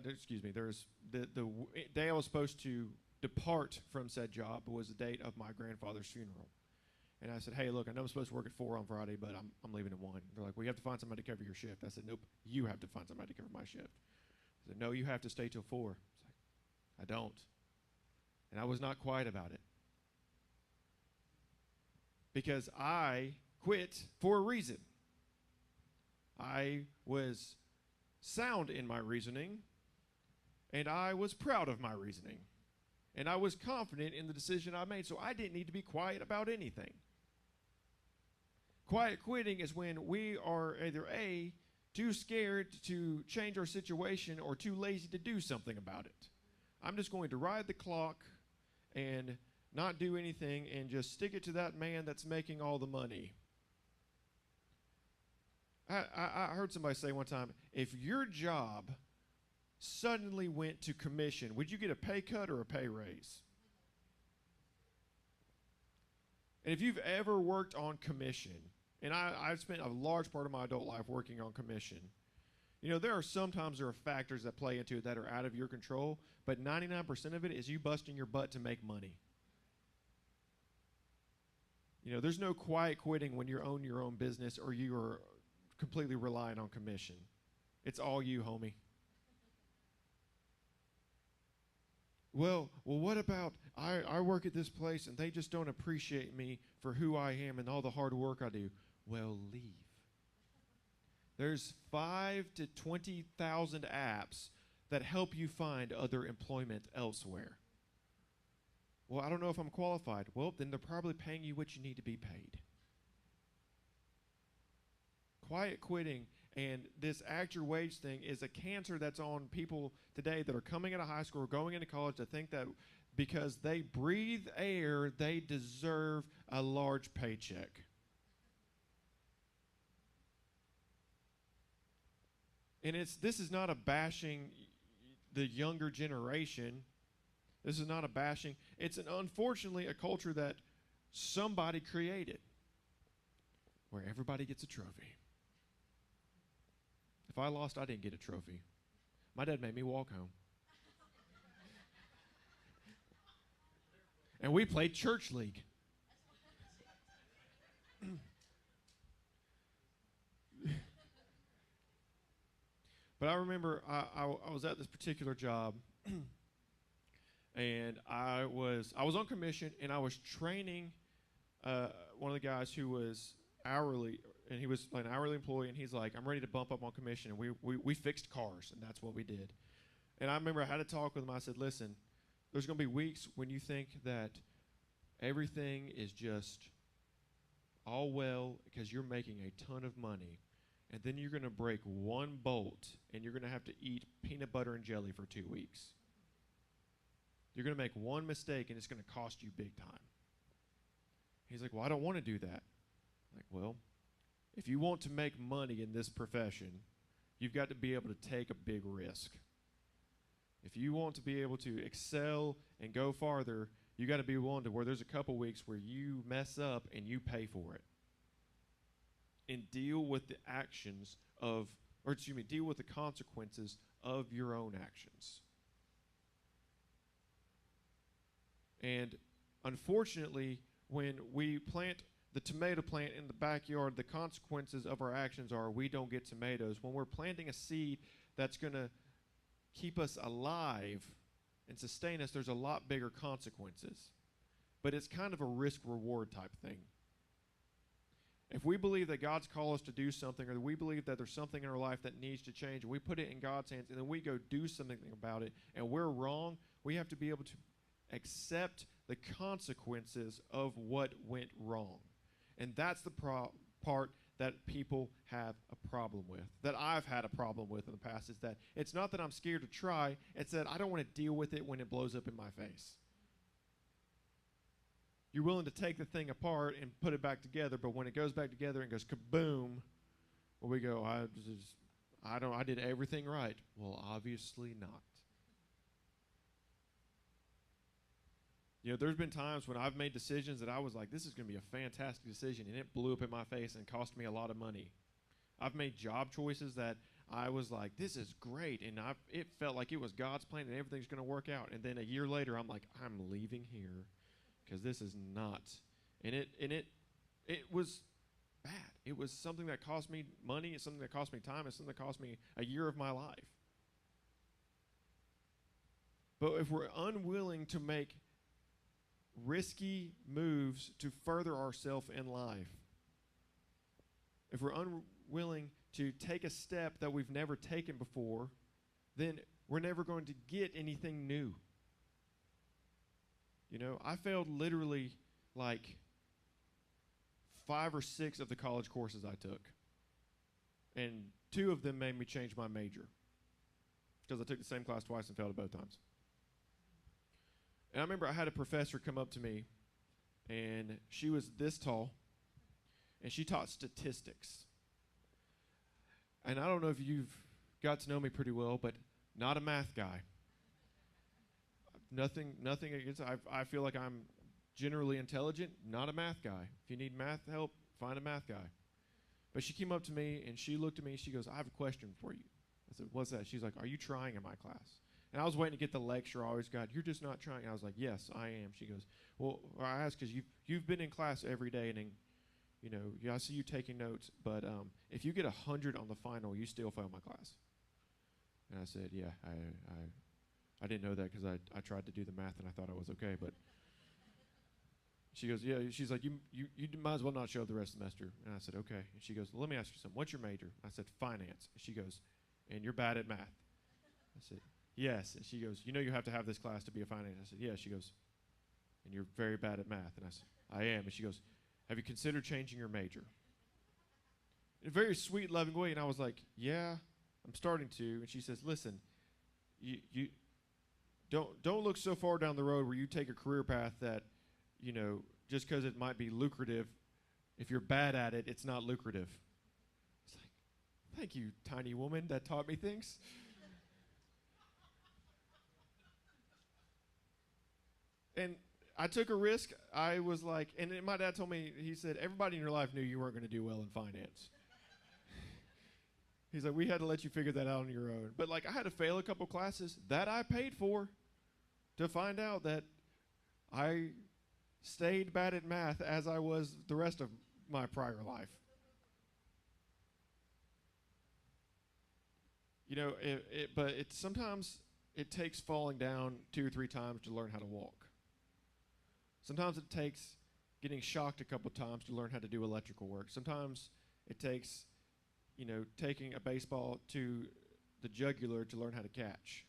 excuse me, there's the day I was supposed to depart from said job was the date of my grandfather's funeral. And I said, hey, look, I know I'm supposed to work at 4 on Friday, but I'm leaving at 1. They're like, well, you have to find somebody to cover your shift. I said, nope, you have to find somebody to cover my shift. I said, no, you have to stay till 4. I was like, I don't. And I was not quiet about it. Because I quit for a reason. I was sound in my reasoning, and I was proud of my reasoning. And I was confident in the decision I made, so I didn't need to be quiet about anything. Quiet quitting is when we are either A, too scared to change our situation, or too lazy to do something about it. I'm just going to ride the clock and not do anything and just stick it to that man that's making all the money. I heard somebody say one time, if your job suddenly went to commission, would you get a pay cut or a pay raise? And if you've ever worked on commission, and I've spent a large part of my adult life working on commission, you know, there are factors that play into it that are out of your control, but 99% of it is you busting your butt to make money. You know, there's no quiet quitting when you own your own business or you are completely relying on commission. It's all you, homie. Well, what about I work at this place and they just don't appreciate me for who I am and all the hard work I do. Well, leave. There's 5,000 to 20,000 apps that help you find other employment elsewhere. Well, I don't know if I'm qualified. Well, then they're probably paying you what you need to be paid. Quiet quitting and this act your wage thing is a cancer that's on people today that are coming out of high school or going into college to think that because they breathe air, they deserve a large paycheck. And this is not a bashing the younger generation. This is not a bashing. It's unfortunately a culture that somebody created where everybody gets a trophy. If I lost, I didn't get a trophy. My dad made me walk home. And we played church league. But I remember I was at this particular job, and I was on commission, and I was training one of the guys who was hourly, and he was an hourly employee, and he's like, I'm ready to bump up on commission, and we fixed cars, and that's what we did. And I remember I had a talk with him. I said, listen, there's going to be weeks when you think that everything is just all well because you're making a ton of money, and then you're going to break one bolt, and you're going to have to eat peanut butter and jelly for 2 weeks. You're going to make one mistake, and it's going to cost you big time. He's like, well, I don't want to do that. I'm like, well, if you want to make money in this profession, you've got to be able to take a big risk. If you want to be able to excel and go farther, you got to be willing to where there's a couple weeks where you mess up and you pay for it. And deal with the deal with the consequences of your own actions. And unfortunately, when we plant the tomato plant in the backyard, the consequences of our actions are we don't get tomatoes. When we're planting a seed that's going to keep us alive and sustain us, there's a lot bigger consequences. But it's kind of a risk-reward type thing. If we believe that God's called us to do something, or we believe that there's something in our life that needs to change, and we put it in God's hands, and then we go do something about it, and we're wrong, we have to be able to accept the consequences of what went wrong. And that's the part that people have a problem with, that I've had a problem with in the past, is that it's not that I'm scared to try, it's that I don't want to deal with it when it blows up in my face. You're willing to take the thing apart and put it back together, but when it goes back together and goes kaboom, well, we go, I did everything right. Well, obviously not. You know, there's been times when I've made decisions that I was like, this is going to be a fantastic decision, and it blew up in my face and cost me a lot of money. I've made job choices that I was like, this is great. And it felt like it was God's plan and everything's going to work out. And then a year later, I'm like, I'm leaving here because this is not. And it was bad. It was something that cost me money. It's something that cost me time. It's something that cost me a year of my life. But if we're unwilling to make risky moves to further ourselves in life, if we're unwilling to take a step that we've never taken before, then we're never going to get anything new. You know, I failed literally like 5 or 6 of the college courses I took. And 2 of them made me change my major because I took the same class twice and failed it both times. And I remember I had a professor come up to me, and she was this tall, and she taught statistics. And I don't know if you've got to know me pretty well, but not a math guy. Nothing against. I feel like I'm generally intelligent, not a math guy. If you need math help, find a math guy. But she came up to me, and she looked at me, and she goes, I have a question for you. I said, what's that? She's like, are you trying in my class? And I was waiting to get the lecture. I always got, you're just not trying. And I was like, yes, I am. She goes, well, I asked because you've been in class every day, and you know, yeah, I see you taking notes, but if you get 100 on the final, you still fail my class. And I said, yeah, I didn't know that because I tried to do the math, and I thought I was okay. But she goes, yeah, she's like, you might as well not show up the rest of the semester. And I said, okay. And she goes, well, let me ask you something. What's your major? I said, finance. And she goes, and you're bad at math. I said, yes. And she goes, you know you have to have this class to be a finance. I said, yeah. She goes, and you're very bad at math. And I said, I am. And she goes, have you considered changing your major? In a very sweet, loving way. And I was like, yeah, I'm starting to. And she says, listen, you don't look so far down the road where you take a career path that, you know, just because it might be lucrative, if you're bad at it, it's not lucrative. It's like, thank you, tiny woman that taught me things. And I took a risk. I was like, and then my dad told me, he said, everybody in your life knew you weren't going to do well in finance. He's like, we had to let you figure that out on your own. But like, I had to fail a couple classes that I paid for to find out that I stayed bad at math as I was the rest of my prior life. You know, but sometimes it takes falling down 2 or 3 times to learn how to walk. Sometimes it takes getting shocked a couple times to learn how to do electrical work. Sometimes it takes, you know, taking a baseball to the jugular to learn how to catch.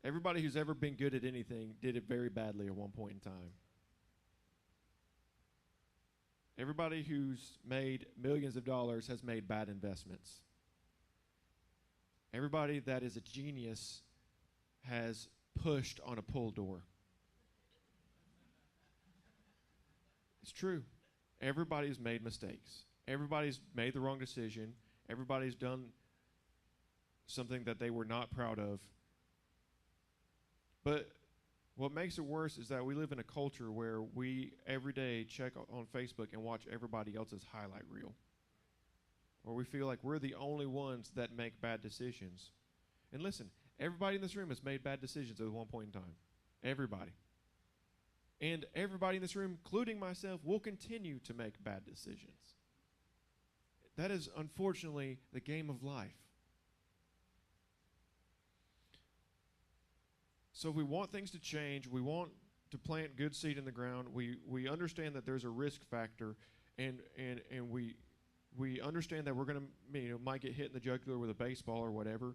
Everybody who's ever been good at anything did it very badly at one point in time. Everybody who's made millions of dollars has made bad investments. Everybody that is a genius has pushed on a pull door. It's true. Everybody's made mistakes. Everybody's made the wrong decision. Everybody's done something that they were not proud of. But what makes it worse is that we live in a culture where we every day check on Facebook and watch everybody else's highlight reel. Or we feel like we're the only ones that make bad decisions. And listen, everybody in this room has made bad decisions at one point in time. Everybody. And everybody in this room, including myself, will continue to make bad decisions. That is, unfortunately, the game of life. So if we want things to change, we want to plant good seed in the ground, we understand that there's a risk factor, and we understand that we're going to, might get hit in the jugular with a baseball or whatever.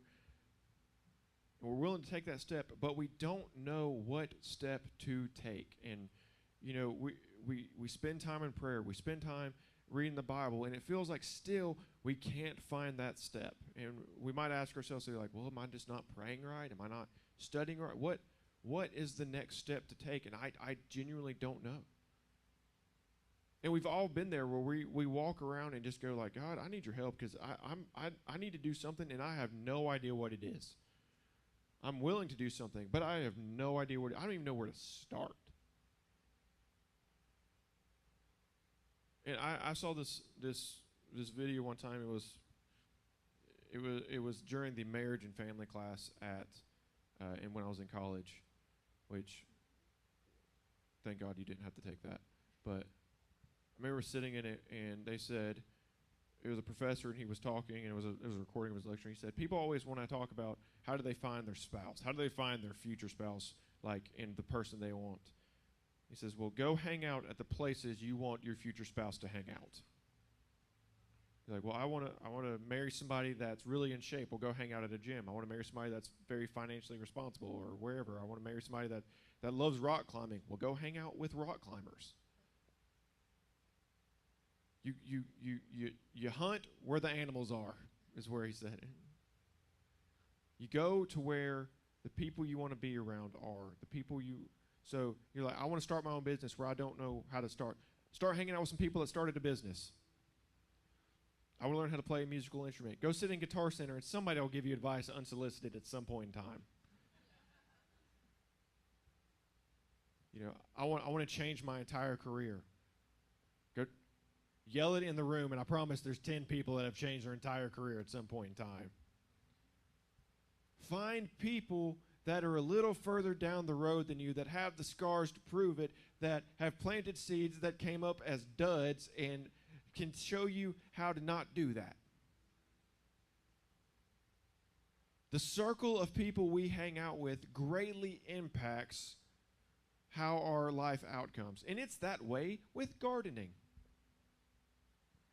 And we're willing to take that step, but we don't know what step to take. And, we spend time in prayer. We spend time reading the Bible, and it feels like still we can't find that step. And we might ask ourselves, like, well, am I just not praying right? Am I not studying right? What is the next step to take? And I genuinely don't know. And we've all been there where we walk around and just go like, God, I need your help because I need to do something, and I have no idea what it is. I'm willing to do something, but I have no idea I don't even know where to start. And I saw this video one time. It was it was during the marriage and family class and when I was in college, which thank God you didn't have to take that. But I remember sitting in it, and they said, it was a professor, and he was talking, and it was a recording of his lecture. And he said, people always want to talk about how do they find their spouse, how do they find their future spouse, like in the person they want. He says, well, go hang out at the places you want your future spouse to hang out. You're like, well, I want to marry somebody that's really in shape. Well, go hang out at a gym. I want to marry somebody that's very financially responsible, or wherever. I want to marry somebody that loves rock climbing. Well, go hang out with rock climbers. You hunt where the animals are, is where he said it. You go to where the people you want to be around are. So you're like, I want to start my own business where I don't know how to start. Start hanging out with some people that started a business. I want to learn how to play a musical instrument. Go sit in Guitar Center, and somebody will give you advice unsolicited at some point in time. I want to change my entire career. Go yell it in the room, and I promise there's 10 people that have changed their entire career at some point in time. Find people that are a little further down the road than you, that have the scars to prove it, that have planted seeds that came up as duds and can show you how to not do that. The circle of people we hang out with greatly impacts how our life outcomes. And it's that way with gardening.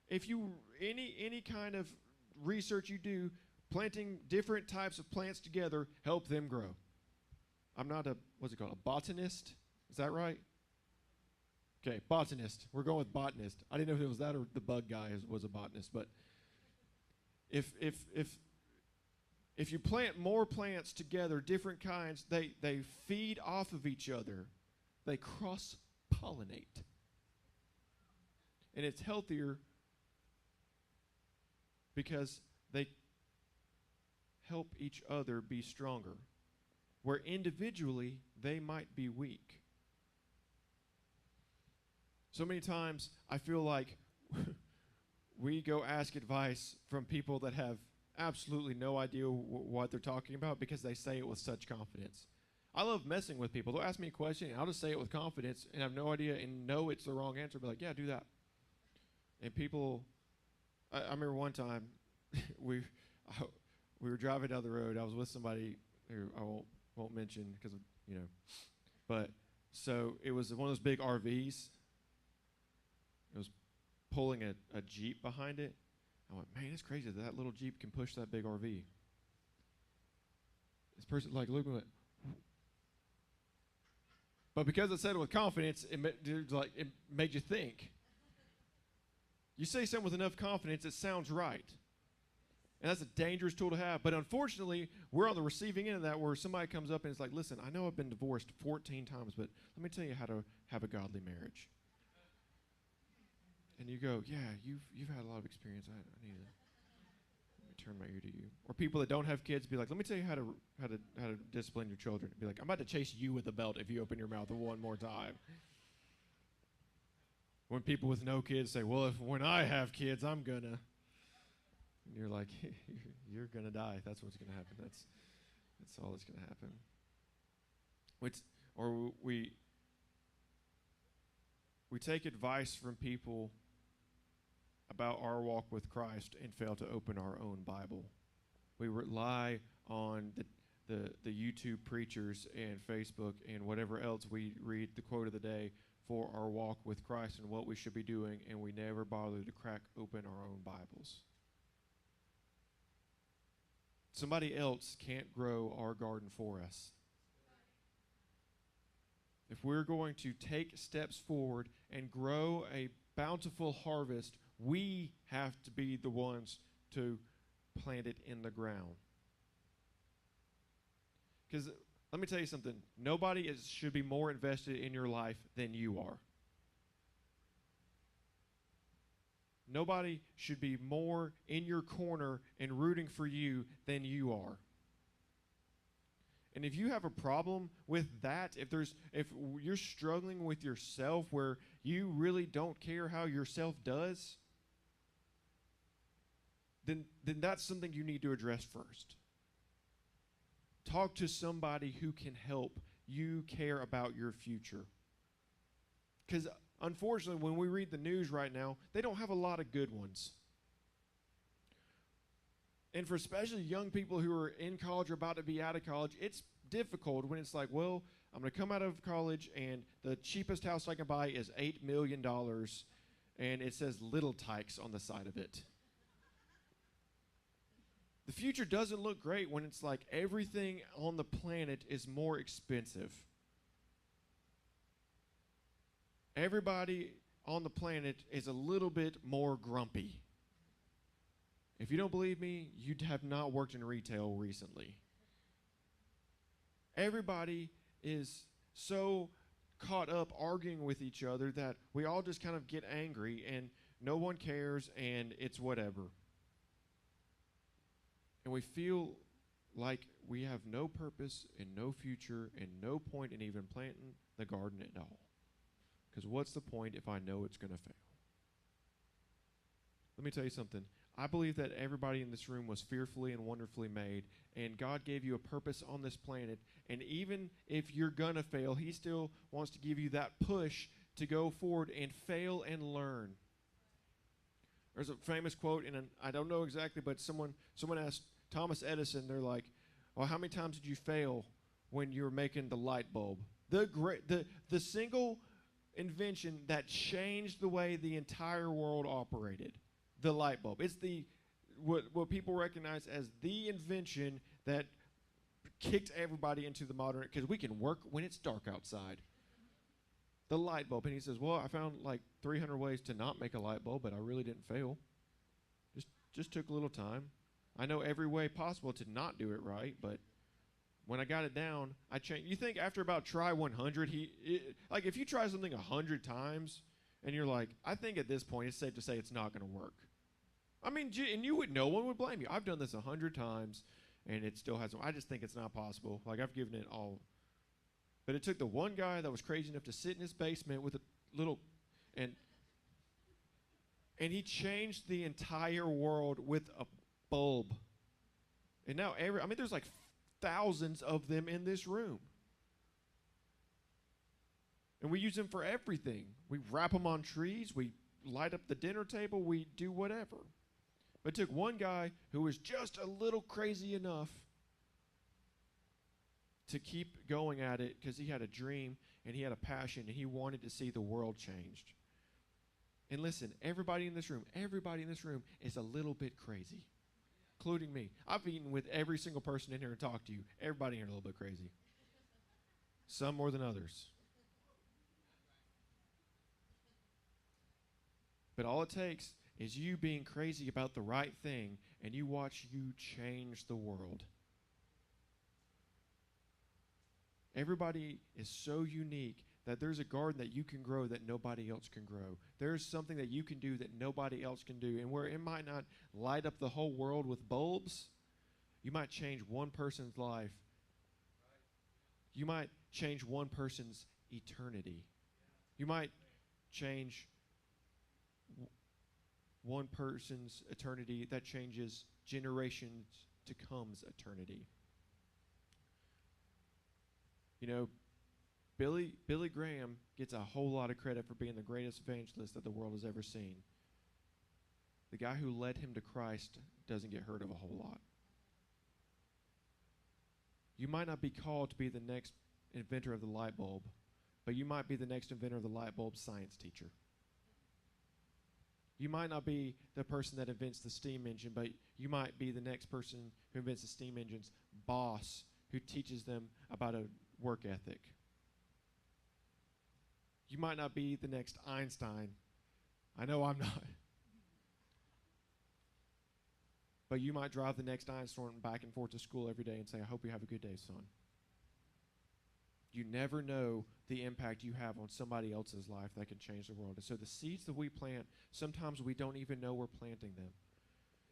If you, any kind of research you do, planting different types of plants together help them grow. I'm not a botanist? Is that right? Okay, botanist. We're going with botanist. I didn't know if it was that or the bug guy was a botanist, but if you plant more plants together, different kinds, they feed off of each other. They cross-pollinate. And it's healthier because they help each other be stronger, where individually they might be weak. So many times I feel like we go ask advice from people that have absolutely no idea what they're talking about because they say it with such confidence. I love messing with people. They'll ask me a question, and I'll just say it with confidence and have no idea and know it's the wrong answer. Be like, yeah, do that. And people, I remember one time we were driving down the road. I was with somebody who I won't mention because but so it was one of those big RVs. It was pulling a Jeep behind it. I went, man, it's crazy that little Jeep can push that big RV. This person looked at me and went, but because I said it with confidence, it made you think. You say something with enough confidence, it sounds right. And that's a dangerous tool to have. But unfortunately, we're on the receiving end of that, where somebody comes up and is like, listen, I know I've been divorced 14 times, but let me tell you how to have a godly marriage. And you go, yeah, you've had a lot of experience. I need to let me turn my ear to you. Or people that don't have kids be like, let me tell you how to discipline your children. Be like, I'm about to chase you with a belt if you open your mouth one more time. When people with no kids say, well, when I have kids, I'm gonna. And you're like, you're gonna die. That's what's gonna happen. That's all that's gonna happen. We take advice from people about our walk with Christ and fail to open our own Bible. We rely on the YouTube preachers and Facebook and whatever else we read the quote of the day for our walk with Christ and what we should be doing, and we never bother to crack open our own Bibles. Somebody else can't grow our garden for us. If we're going to take steps forward and grow a bountiful harvest, we have to be the ones to plant it in the ground. Because let me tell you something. Nobody should be more invested in your life than you are. Nobody should be more in your corner and rooting for you than you are. And if you have a problem with that, if you're struggling with yourself where you really don't care how yourself does, then that's something you need to address first. Talk to somebody who can help you care about your future. Because unfortunately, when we read the news right now, they don't have a lot of good ones. And for especially young people who are in college or about to be out of college, it's difficult when it's like, well, I'm going to come out of college and the cheapest house I can buy is $8 million and it says Little Tykes on the side of it. The future doesn't look great when it's like everything on the planet is more expensive. Everybody on the planet is a little bit more grumpy. If you don't believe me, you have not worked in retail recently. Everybody is so caught up arguing with each other that we all just kind of get angry and no one cares and it's whatever. And we feel like we have no purpose and no future and no point in even planting the garden at all. Because what's the point if I know it's going to fail? Let me tell you something. I believe that everybody in this room was fearfully and wonderfully made, and God gave you a purpose on this planet, and even if you're going to fail, He still wants to give you that push to go forward and fail and learn. There's a famous quote, and I don't know exactly, but someone asked Thomas Edison, they're like, well, how many times did you fail when you were making the light bulb? The single invention that changed the way the entire world operated. The light bulb. It's what people recognize as the invention that kicked everybody into the modern, because we can work when it's dark outside. The light bulb. And he says, well, I found like 300 ways to not make a light bulb, but I really didn't fail. Just took a little time. I know every way possible to not do it right, but when I got it down, I changed. You think after about try 100, like if you try something 100 times and you're like, I think at this point it's safe to say it's not going to work. I mean, and no one would blame you. I've done this 100 times, and it still hasn't. I just think it's not possible. Like, I've given it all. But it took the one guy that was crazy enough to sit in his basement with a little, and he changed the entire world with a bulb. And now there's like thousands of them in this room. And we use them for everything. We wrap them on trees. We light up the dinner table. We do whatever. But it took one guy who was just a little crazy enough to keep going at it because he had a dream and he had a passion and he wanted to see the world changed. And listen, everybody in this room is a little bit crazy, including me. I've eaten with every single person in here and talked to you. Everybody in here is a little bit crazy. Some more than others. But all it takes is you being crazy about the right thing, and you watch you change the world. Everybody is so unique that there's a garden that you can grow that nobody else can grow. There's something that you can do that nobody else can do. And where it might not light up the whole world with bulbs, you might change one person's life. You might change one person's eternity. You might change one person's eternity that changes generations to come's eternity. You know, Billy Graham gets a whole lot of credit for being the greatest evangelist that the world has ever seen. The guy who led him to Christ doesn't get heard of a whole lot. You might not be called to be the next inventor of the light bulb, but you might be the next inventor of the light bulb science teacher. You might not be the person that invents the steam engine, but you might be the next person who invents the steam engine's boss, who teaches them about a work ethic. You might not be the next Einstein. I know I'm not. But you might drive the next Einstein back and forth to school every day and say, I hope you have a good day, son. You never know the impact you have on somebody else's life that can change the world. And so the seeds that we plant, sometimes we don't even know we're planting them.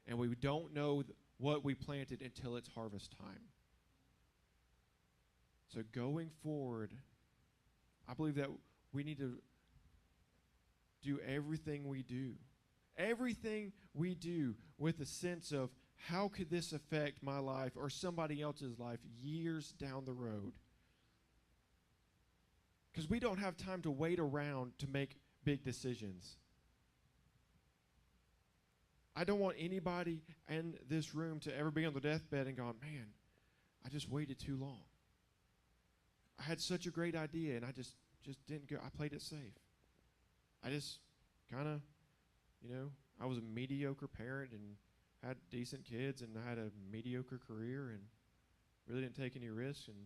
And we don't know what we planted until it's harvest time. So going forward, I believe that we need to do everything we do everything we do with a sense of how could this affect my life or somebody else's life years down the road. Because we don't have time to wait around to make big decisions. I don't want anybody in this room to ever be on the deathbed and gone, man, I just waited too long. I had such a great idea and I just didn't go. I played it safe. I just kind of, I was a mediocre parent and had decent kids and I had a mediocre career and really didn't take any risks and,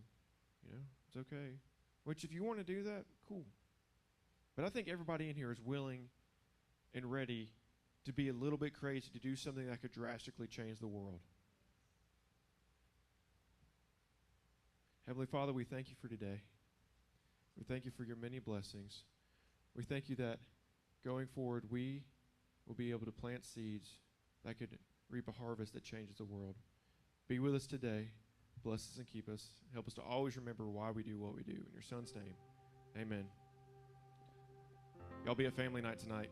it's okay. Which if you want to do that, cool. But I think everybody in here is willing and ready to be a little bit crazy to do something that could drastically change the world. Heavenly Father, we thank you for today. We thank you for your many blessings. We thank you that going forward we will be able to plant seeds that could reap a harvest that changes the world. Be with us today. Bless us and keep us. Help us to always remember why we do what we do. In your Son's name, amen. Y'all be at family night tonight.